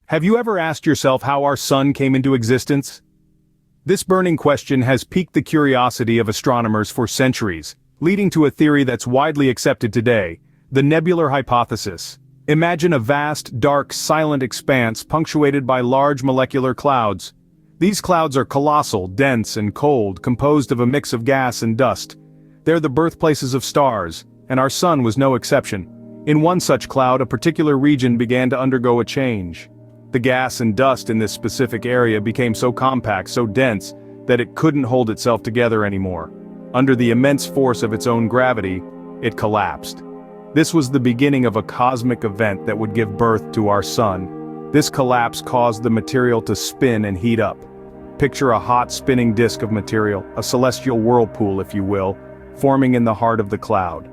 Have you ever asked yourself how our sun came into existence? This burning question has piqued the curiosity of astronomers for centuries, leading to a theory that's widely accepted today, the nebular hypothesis. Imagine a vast, dark, silent expanse punctuated by large molecular clouds. These clouds are colossal, dense, and cold, composed of a mix of gas and dust. They're the birthplaces of stars, and our sun was no exception. In one such cloud, a particular region began to undergo a change. The gas and dust in this specific area became so compact, so dense, that it couldn't hold itself together anymore. Under the immense force of its own gravity, it collapsed. This was the beginning of a cosmic event that would give birth to our sun. This collapse caused the material to spin and heat up. Picture a hot spinning disk of material, a celestial whirlpool if you will, forming in the heart of the cloud.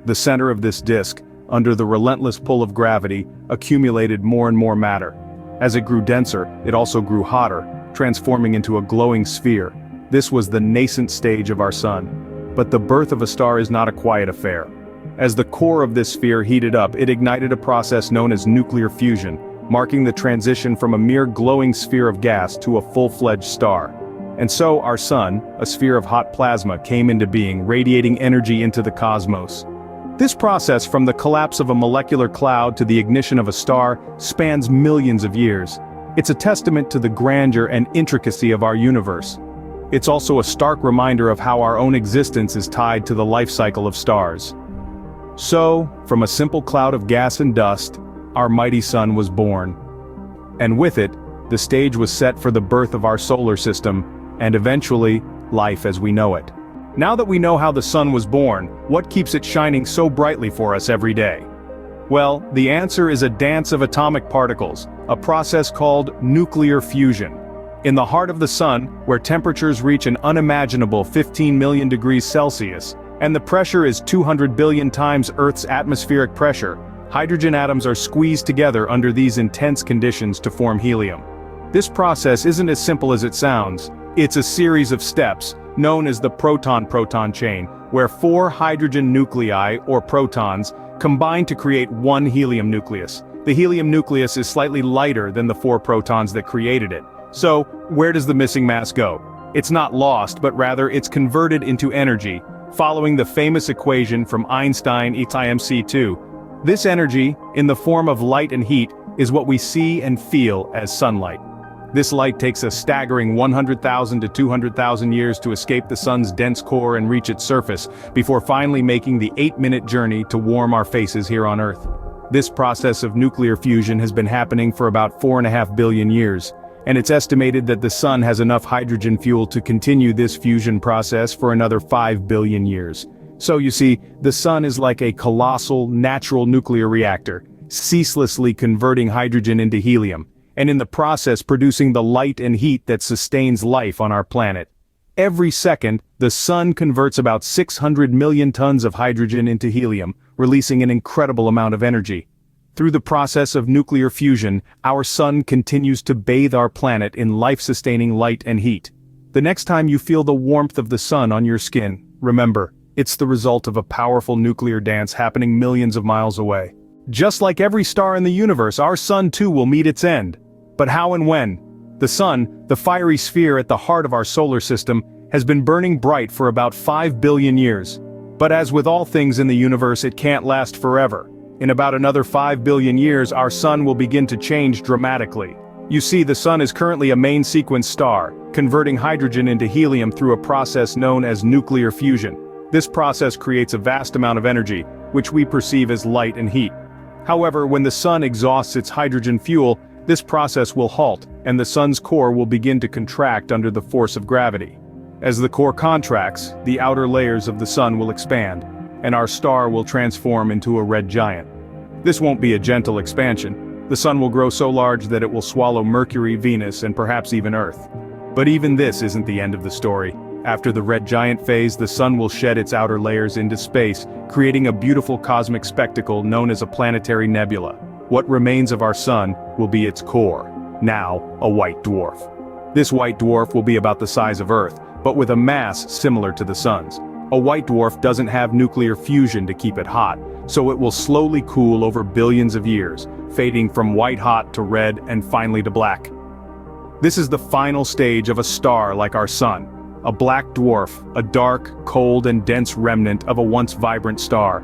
The center of this disk, under the relentless pull of gravity, accumulated more and more matter. As it grew denser, it also grew hotter, transforming into a glowing sphere. This was the nascent stage of our sun. But the birth of a star is not a quiet affair. As the core of this sphere heated up, it ignited a process known as nuclear fusion, marking the transition from a mere glowing sphere of gas to a full-fledged star. And so our sun, a sphere of hot plasma, came into being, radiating energy into the cosmos. This process, from the collapse of a molecular cloud to the ignition of a star, spans millions of years. It's a testament to the grandeur and intricacy of our universe. It's also a stark reminder of how our own existence is tied to the life cycle of stars. So, from a simple cloud of gas and dust, our mighty sun was born. And with it, the stage was set for the birth of our solar system, and eventually, life as we know it. Now that we know how the sun was born, what keeps it shining so brightly for us every day? Well, the answer is a dance of atomic particles, a process called nuclear fusion. In the heart of the sun, where temperatures reach an unimaginable 15 million degrees Celsius, and the pressure is 200 billion times Earth's atmospheric pressure, hydrogen atoms are squeezed together under these intense conditions to form helium. This process isn't as simple as it sounds. It's a series of steps, known as the proton-proton chain, where 4 hydrogen nuclei, or protons, combine to create one helium nucleus. The helium nucleus is slightly lighter than the 4 protons that created it. So, where does the missing mass go? It's not lost, but rather it's converted into energy, following the famous equation from Einstein E = mc2. This energy, in the form of light and heat, is what we see and feel as sunlight. This light takes a staggering 100,000 to 200,000 years to escape the sun's dense core and reach its surface, before finally making the 8-minute journey to warm our faces here on Earth. This process of nuclear fusion has been happening for about 4.5 billion years, and it's estimated that the sun has enough hydrogen fuel to continue this fusion process for another 5 billion years. So you see, the sun is like a colossal, natural nuclear reactor, ceaselessly converting hydrogen into helium, and in the process producing the light and heat that sustains life on our planet. Every second, the sun converts about 600 million tons of hydrogen into helium, releasing an incredible amount of energy. Through the process of nuclear fusion, our sun continues to bathe our planet in life-sustaining light and heat. The next time you feel the warmth of the sun on your skin, remember, it's the result of a powerful nuclear dance happening millions of miles away. Just like every star in the universe, our sun too will meet its end. But how and when? The sun, the fiery sphere at the heart of our solar system, has been burning bright for about 5 billion years. But as with all things in the universe, it can't last forever. In about another 5 billion years, our sun will begin to change dramatically. You see, the sun is currently a main sequence star, converting hydrogen into helium through a process known as nuclear fusion. This process creates a vast amount of energy, which we perceive as light and heat. However, when the sun exhausts its hydrogen fuel, this process will halt, and the sun's core will begin to contract under the force of gravity. As the core contracts, the outer layers of the sun will expand, and our star will transform into a red giant. This won't be a gentle expansion. The sun will grow so large that it will swallow Mercury, Venus, and perhaps even Earth. But even this isn't the end of the story. After the red giant phase, the sun will shed its outer layers into space, creating a beautiful cosmic spectacle known as a planetary nebula. What remains of our sun will be its core, now a white dwarf. This white dwarf will be about the size of Earth, but with a mass similar to the sun's. A white dwarf doesn't have nuclear fusion to keep it hot, so it will slowly cool over billions of years, fading from white hot to red and finally to black. This is the final stage of a star like our sun, a black dwarf, a dark, cold and dense remnant of a once vibrant star.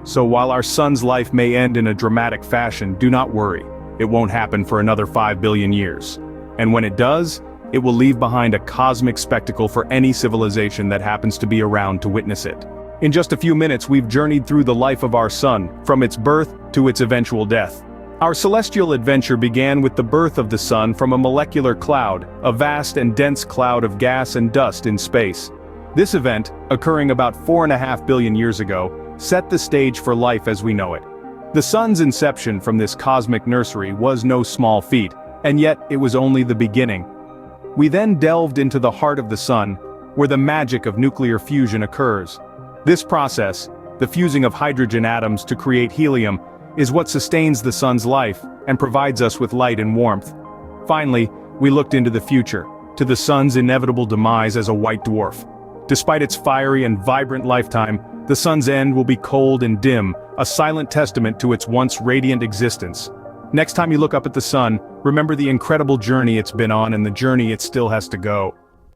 So while our sun's life may end in a dramatic fashion, do not worry, it won't happen for another 5 billion years. And when it does, it will leave behind a cosmic spectacle for any civilization that happens to be around to witness it. In just a few minutes we've journeyed through the life of our sun, from its birth to its eventual death. Our celestial adventure began with the birth of the sun from a molecular cloud, a vast and dense cloud of gas and dust in space. This event, occurring about 4.5 billion years ago, set the stage for life as we know it. The sun's inception from this cosmic nursery was no small feat, and yet it was only the beginning. We then delved into the heart of the sun, where the magic of nuclear fusion occurs. This process, the fusing of hydrogen atoms to create helium, is what sustains the sun's life and provides us with light and warmth. Finally, we looked into the future, to the sun's inevitable demise as a white dwarf. Despite its fiery and vibrant lifetime, the sun's end will be cold and dim, a silent testament to its once radiant existence. Next time you look up at the sun, remember the incredible journey it's been on and the journey it still has to go.